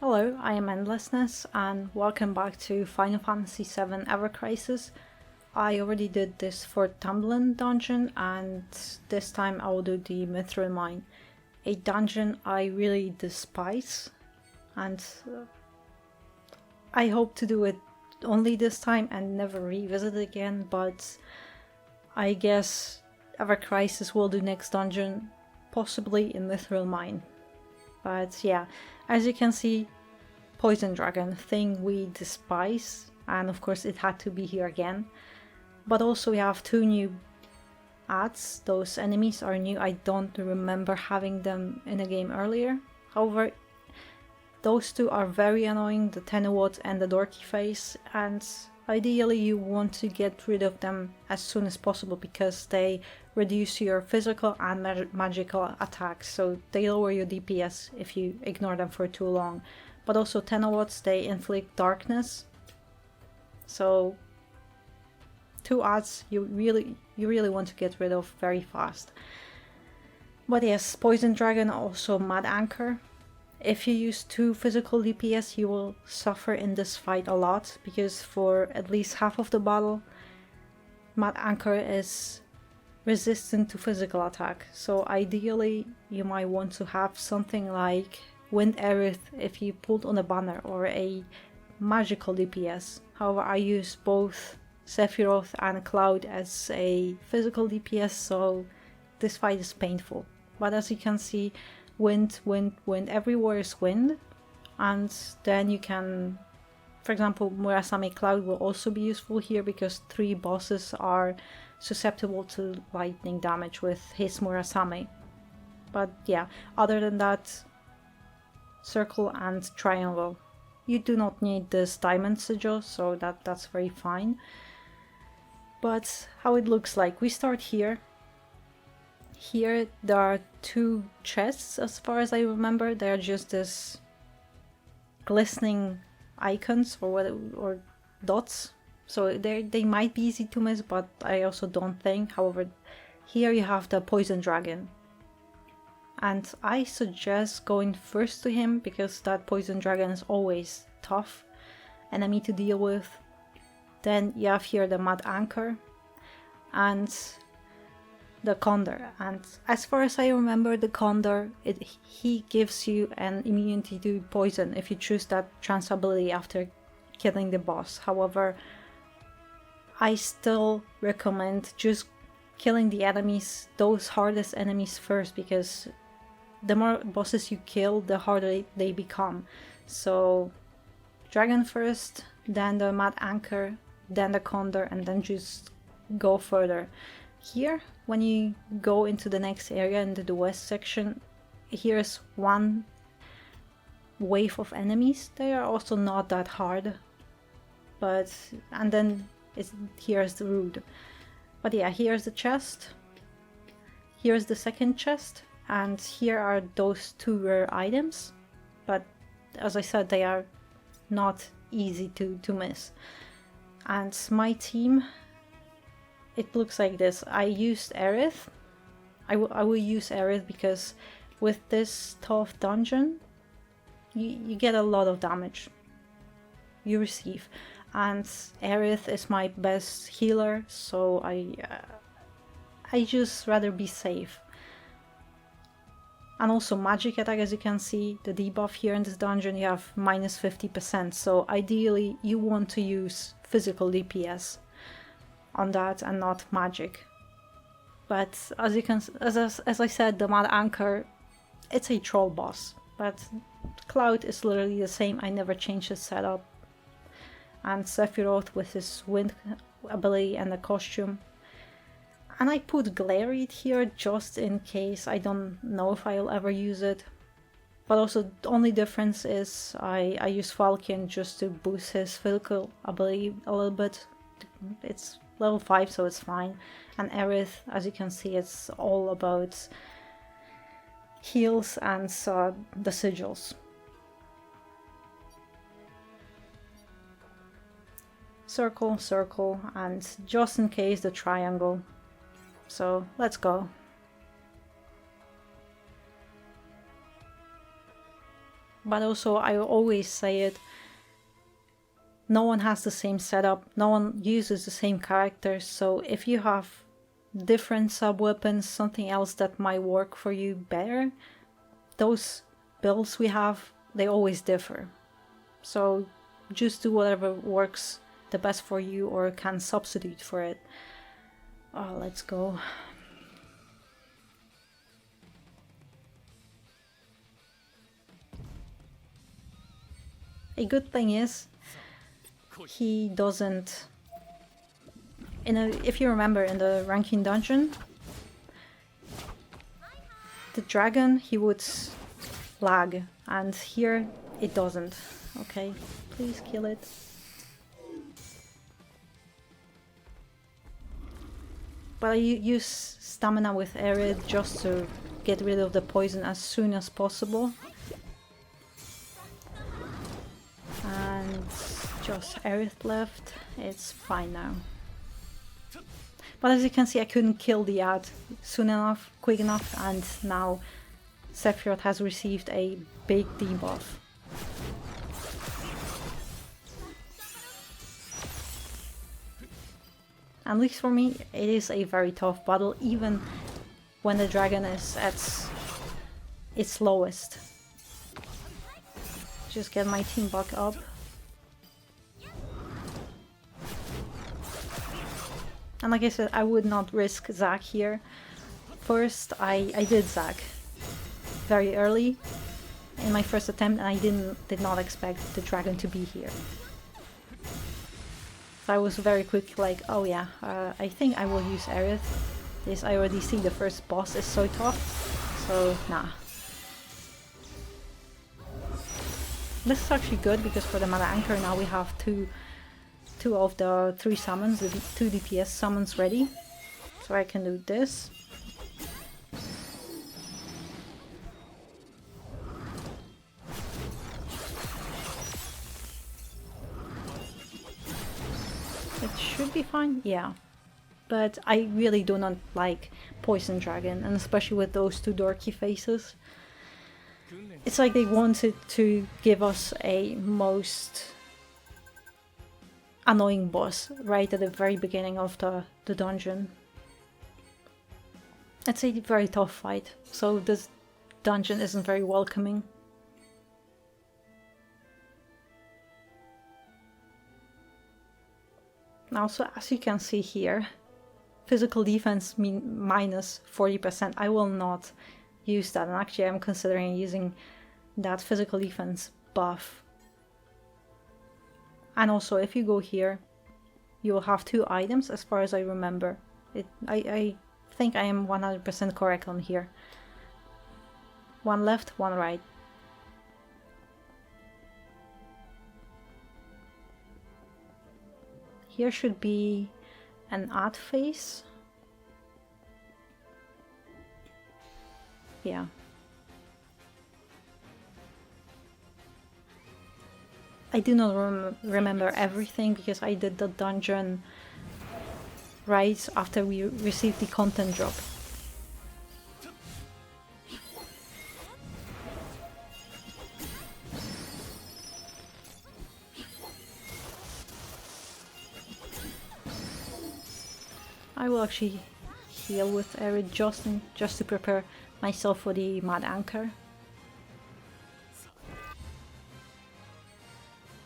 Hello, I am Endlessness and welcome back to Final Fantasy VII Ever Crisis. I already did this for Tumbling Dungeon and this time I will do the Mythril Mine, a dungeon I really despise, and I hope to do it only this time and never revisit it again, but I guess Ever Crisis will do next dungeon, possibly in Mythril Mine. But yeah, as you can see, Poison Dragon, thing we despise, and of course it had to be here again. But also we have two new ads, those enemies are new, I don't remember having them in a game earlier. However, those two are very annoying, the Tenowat and the Dorky Face, and ideally you want to get rid of them as soon as possible because they reduce your physical and magical attacks, so they lower your DPS if you ignore them for too long. But also Tenowats, they inflict darkness, so two ads you really want to get rid of very fast. But yes, Poison Dragon, also Mad Anchor. If you use 2 physical DPS, you will suffer in this fight a lot, because for at least half of the battle, Mad Anchor is resistant to physical attack. So ideally, you might want to have something like Wind Aerith if you pulled on a banner, or a magical DPS. However, I use both Sephiroth and Cloud as a physical DPS, so this fight is painful. But as you can see, wind, everywhere is wind, and then you can, for example, Murasame Cloud will also be useful here because 3 bosses are susceptible to lightning damage with his Murasame. But yeah, other than that, circle and triangle. You do not need this diamond sigil, so that's very fine. But how it looks like, we start here. Here there are 2 chests as far as I remember. They are just this glistening icons or dots, so they might be easy to miss, but I also don't think. However, here you have the Poison Dragon, and I suggest going first to him because that Poison Dragon is always tough enemy to deal with. Then you have here the Mad Anchor and the Condor, and as far as I remember, the Condor, he gives you an immunity to poison if you choose that trance ability after killing the boss. However, I still recommend just killing the enemies, those hardest enemies first, because the more bosses you kill, the harder they become. So Dragon first, then the Mad Anchor, then the Condor, and then just go further. Here, when you go into the next area, into the west section, here's one wave of enemies. They are also not that hard, and then here's the road. But yeah, here's the chest, here's the second chest, and here are those 2 rare items. But as I said, they are not easy to miss. And my team, it looks like this. I used Aerith. I will use Aerith because with this tough dungeon, you get a lot of damage you receive, and Aerith is my best healer, so I just rather be safe. And also magic attack, as you can see, the debuff here in this dungeon, you have minus 50%, so ideally you want to use physical DPS on that and not magic. But as you can, as I said, the Mad Anchor, it's a troll boss, but Cloud is literally the same. I never changed his setup. And Sephiroth with his wind ability and the costume. And I put Glaried here just in case. I don't know if I'll ever use it. But also the only difference is I use Falcon just to boost his physical ability a little bit. It's level 5, so it's fine. And Aerith, as you can see, it's all about heals and the sigils. Circle, circle, and just in case the triangle. So let's go. But also, I always say it, no one has the same setup, no one uses the same characters, so if you have different sub-weapons, something else that might work for you better, those builds we have, they always differ. So just do whatever works the best for you or can substitute for it. Oh, let's go. A good thing is, he doesn't... if you remember in the ranking dungeon, the dragon, he would lag, and here it doesn't. Okay, please kill it. But I use stamina with Arid just to get rid of the poison as soon as possible. And just Aerith left, it's fine now. But as you can see, I couldn't kill the ad soon enough, quick enough, and now Sephiroth has received a big debuff. At least for me, it is a very tough battle, even when the dragon is at its lowest. Just get my team back up. And like I said, I would not risk Zac here. First, I did Zac very early in my first attempt, and I did not expect the dragon to be here. So I was very quick, like, oh yeah, I think I will use Aerith. This, I already see the first boss is so tough, so nah. This is actually good because for the mana anchor now we have two of the 3 summons, the 2 DPS summons ready. So I can do this. It should be fine, yeah. But I really do not like Poison Dragon, and especially with those 2 dorky faces. It's like they wanted to give us a most annoying boss right at the very beginning of the dungeon. It's a very tough fight, so this dungeon isn't very welcoming. Also, as you can see here, physical defense minus 40%. I will not use that, and actually I'm considering using that physical defense buff. And also, if you go here, you will have 2 items as far as I remember. I think I am 100% correct on here. 1 left, 1 right. Here should be an ad face. Yeah. I do not remember everything because I did the dungeon right after we received the content drop. I will actually heal with Arid just to prepare myself for the Mad Anchor.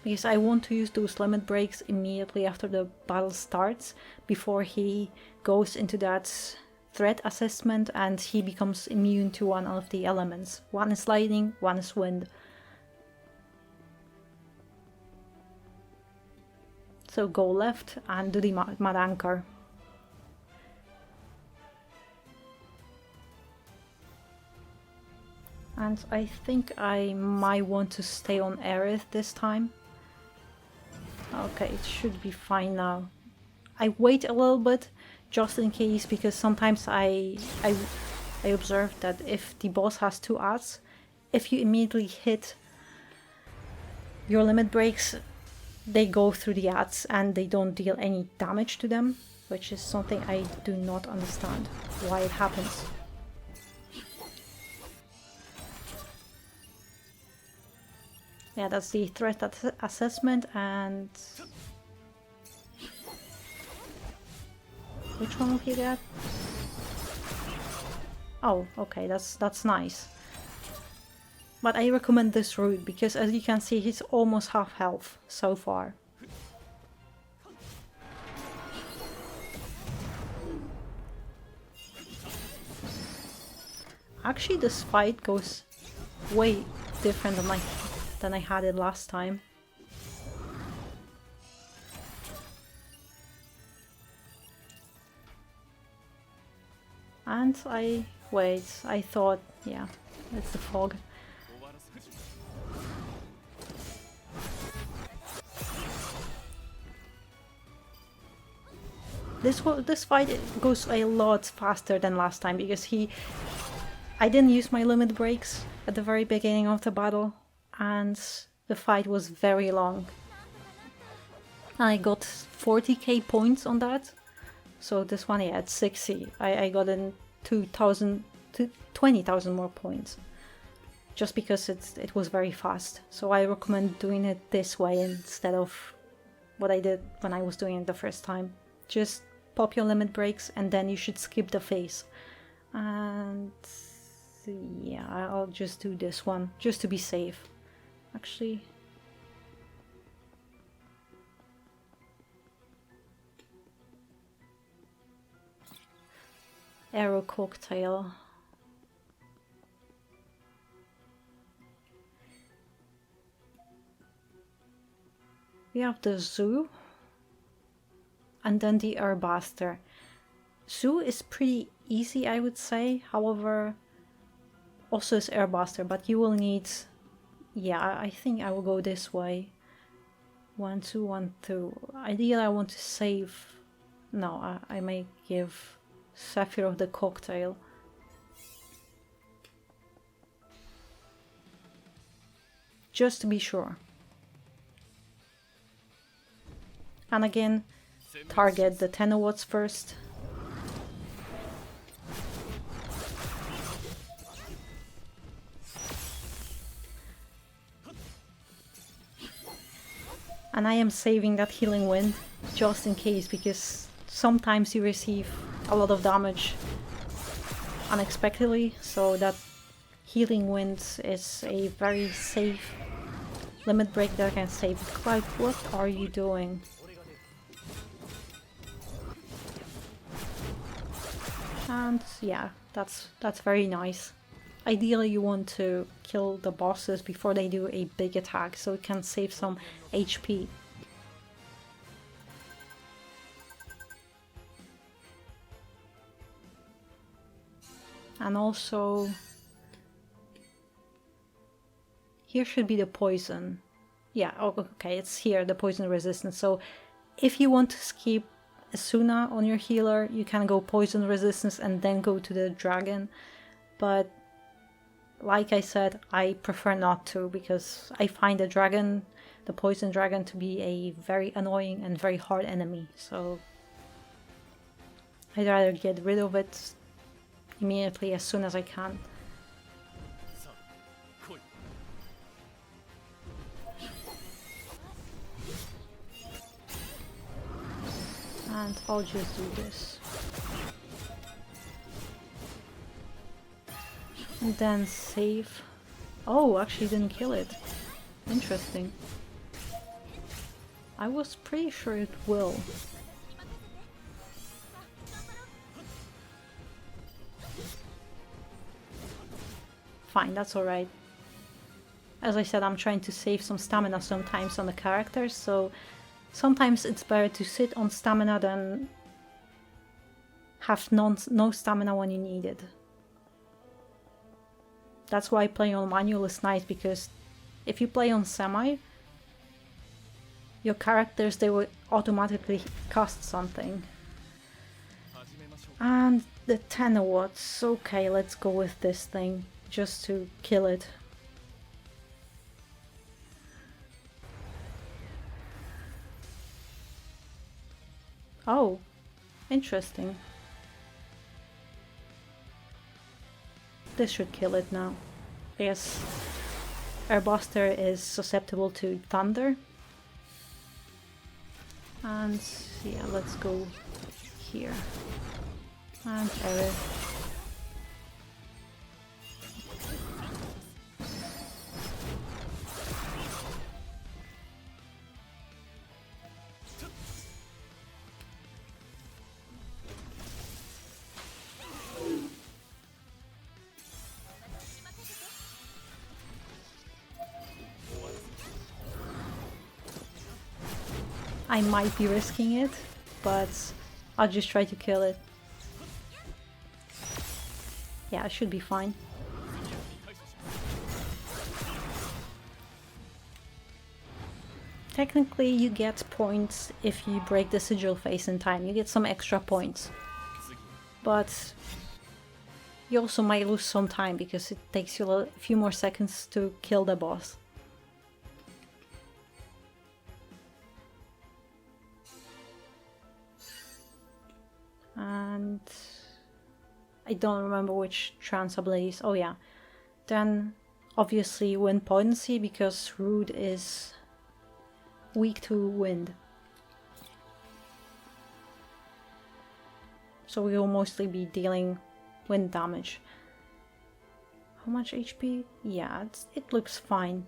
Because I want to use those limit breaks immediately after the battle starts, before he goes into that threat assessment and he becomes immune to one of the elements. One is lightning, one is wind. So go left and do the Mad Anchor. And I think I might want to stay on Aerith this time. Okay, it should be fine now. I wait a little bit just in case, because sometimes I observe that if the boss has 2 ads, if you immediately hit your limit breaks, they go through the ads and they don't deal any damage to them, which is something I do not understand why it happens. Yeah, that's the threat assessment. And which one will he get? Oh, okay, that's nice. But I recommend this route because, as you can see, he's almost half health so far. Actually, this fight goes way different than I had it last time. And I thought, yeah, it's the fog. This fight goes a lot faster than last time because I didn't use my limit breaks at the very beginning of the battle, and the fight was very long. I got 40k points on that, so this one, yeah, at 60, I got in 2,000 to 20,000 more points, just because it was very fast. So I recommend doing it this way instead of what I did when I was doing it the first time. Just pop your limit breaks and then you should skip the phase. And yeah, I'll just do this one just to be safe. Actually, arrow cocktail. We have the zoo and then the Airbuster. Zoo is pretty easy, I would say. However, also is Airbuster, but you will need... Yeah, I think I will go this way. 1, 2, 1, 2. Ideally, I want to save... No, I may give Sephiroth the cocktail. Just to be sure. And again, target the 10 watts first. And I am saving that healing wind just in case, because sometimes you receive a lot of damage unexpectedly, so that healing wind is a very safe limit break that can save. Clive, what are you doing? And yeah, that's very nice. Ideally you want to kill the bosses before they do a big attack, so it can save some HP. And also, here should be the poison. Yeah, okay, it's here, the poison resistance. So if you want to skip Asuna on your healer, you can go poison resistance and then go to the dragon. But like I said, I prefer not to, because I find the poison dragon, to be a very annoying and very hard enemy. So I'd rather get rid of it immediately as soon as I can. And I'll just do this. And then save. Oh, actually didn't kill it. Interesting. I was pretty sure it will. Fine, that's alright. As I said, I'm trying to save some stamina sometimes on the characters, so sometimes it's better to sit on stamina than have no stamina when you need it. That's why playing on manual is nice, because if you play on semi, your characters, they will automatically cast something. And the 10 watts. Okay, let's go with this thing, just to kill it. Oh, interesting. This should kill it now. Yes. Airbuster is susceptible to thunder. And yeah, let's go here. And error. I might be risking it, but I'll just try to kill it. Yeah, it should be fine. Technically, you get points if you break the sigil phase in time. You get some extra points. But you also might lose some time because it takes you a few more seconds to kill the boss. And I don't remember which trance abilities. Oh yeah. Then obviously wind potency, because Rude is weak to wind. So we will mostly be dealing wind damage. How much HP? Yeah, it looks fine.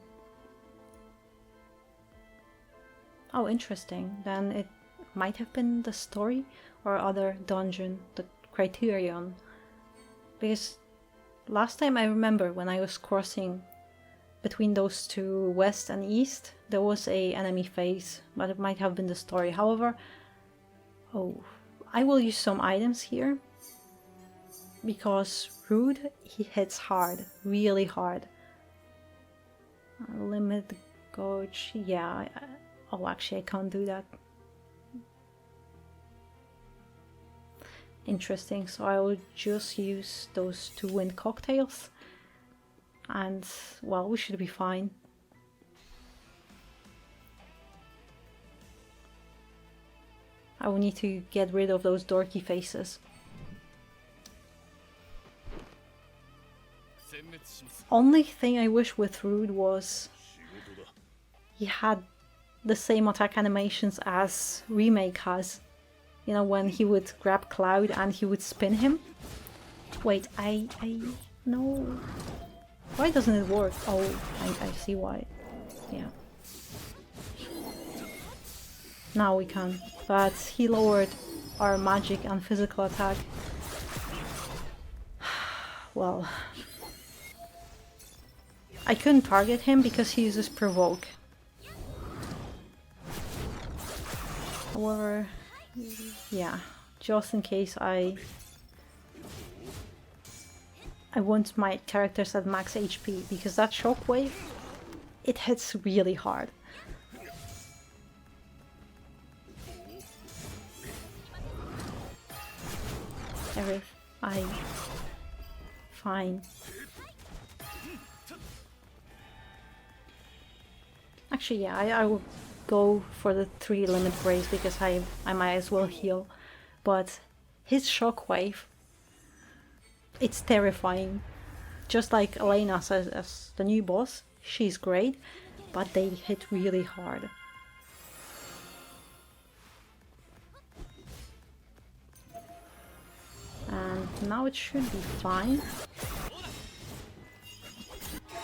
Oh, interesting. Then it might have been the story or other dungeon, the Criterion. Because last time I remember when I was crossing between those two, west and east, there was a enemy phase, but it might have been the story. However, oh, I will use some items here because Rude, he hits hard, really hard. Limit gauge, yeah. Oh, actually, I can't do that. Interesting, so I will just use those two wind cocktails. And, well, we should be fine. I will need to get rid of those dorky faces. Only thing I wish with Rude was he had the same attack animations as Remake has. You know, when he would grab Cloud and he would spin him. Wait, no. Why doesn't it work? Oh, I see why. Yeah. Now we can. But he lowered our magic and physical attack. Well. I couldn't target him because he uses Provoke. However, yeah, just in case I want my characters at max HP, because that shockwave, it hits really hard. Fine. Actually, yeah, I will go for the 3 limit breaks because I might as well heal. But his shockwave, it's terrifying. Just like Elena says as the new boss, she's great, but they hit really hard. And now it should be fine.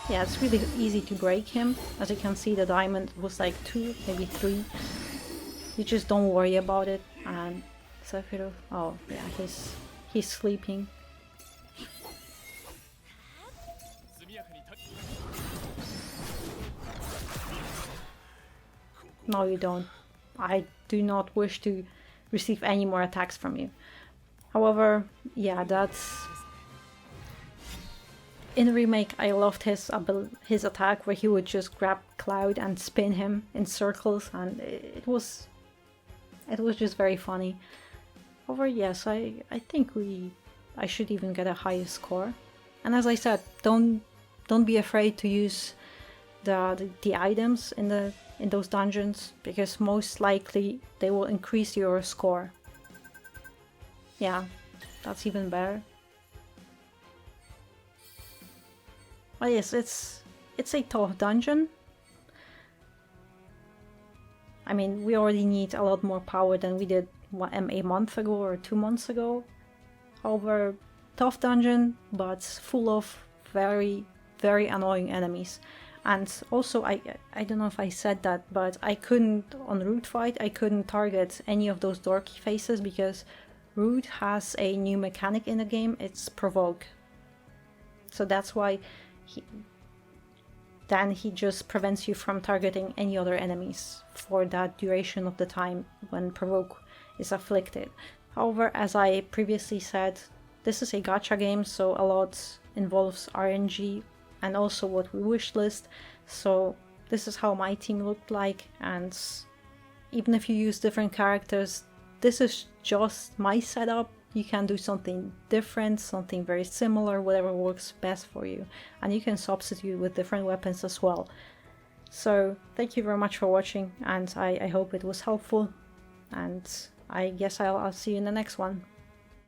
Yeah, it's really easy to break him. As you can see, the diamond was like 2, maybe 3. You just don't worry about it. And Sephiroth, oh yeah, he's sleeping. No, you don't. I do not wish to receive any more attacks from you. However, yeah, that's... In Remake, I loved his attack where he would just grab Cloud and spin him in circles, and it was just very funny. However, yes, I think I should even get a higher score. And as I said, don't be afraid to use the items in those dungeons, because most likely they will increase your score. Yeah, that's even better. But yes, it's it's a tough dungeon. I mean, we already need a lot more power than we did a month ago or 2 months ago. However, tough dungeon, but full of very, very annoying enemies. And also, I don't know if I said that, but I couldn't, on Root Fight, I couldn't target any of those dorky faces because Root has a new mechanic in the game, it's Provoke. So that's why then he just prevents you from targeting any other enemies for that duration of the time when Provoke is afflicted. However, as I previously said, this is a gacha game, so a lot involves RNG and also what we wishlist. So this is how my team looked like, and even if you use different characters, this is just my setup. You can do something different, something very similar, whatever works best for you. And you can substitute with different weapons as well. So thank you very much for watching, and I hope it was helpful. And I guess I'll see you in the next one.